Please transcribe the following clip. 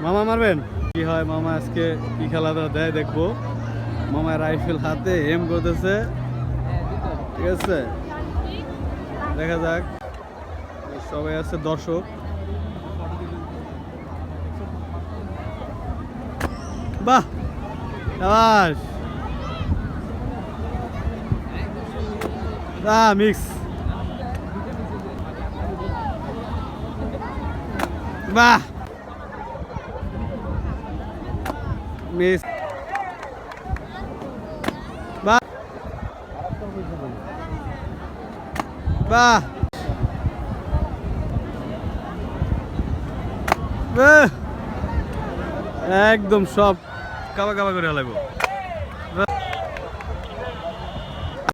মামা মারবেন কি হয় মামা আজকে কি খেলা দেয় দেখবো মামা রাইফেল হাতে এম করতেছে ঠিক আছে দেখা যাক সবাই আছে দর্শক বাহ শাবাশ মিক্স বাহ মিস বাহ বাহ একদম সব কাবা কাবা করে হালাইব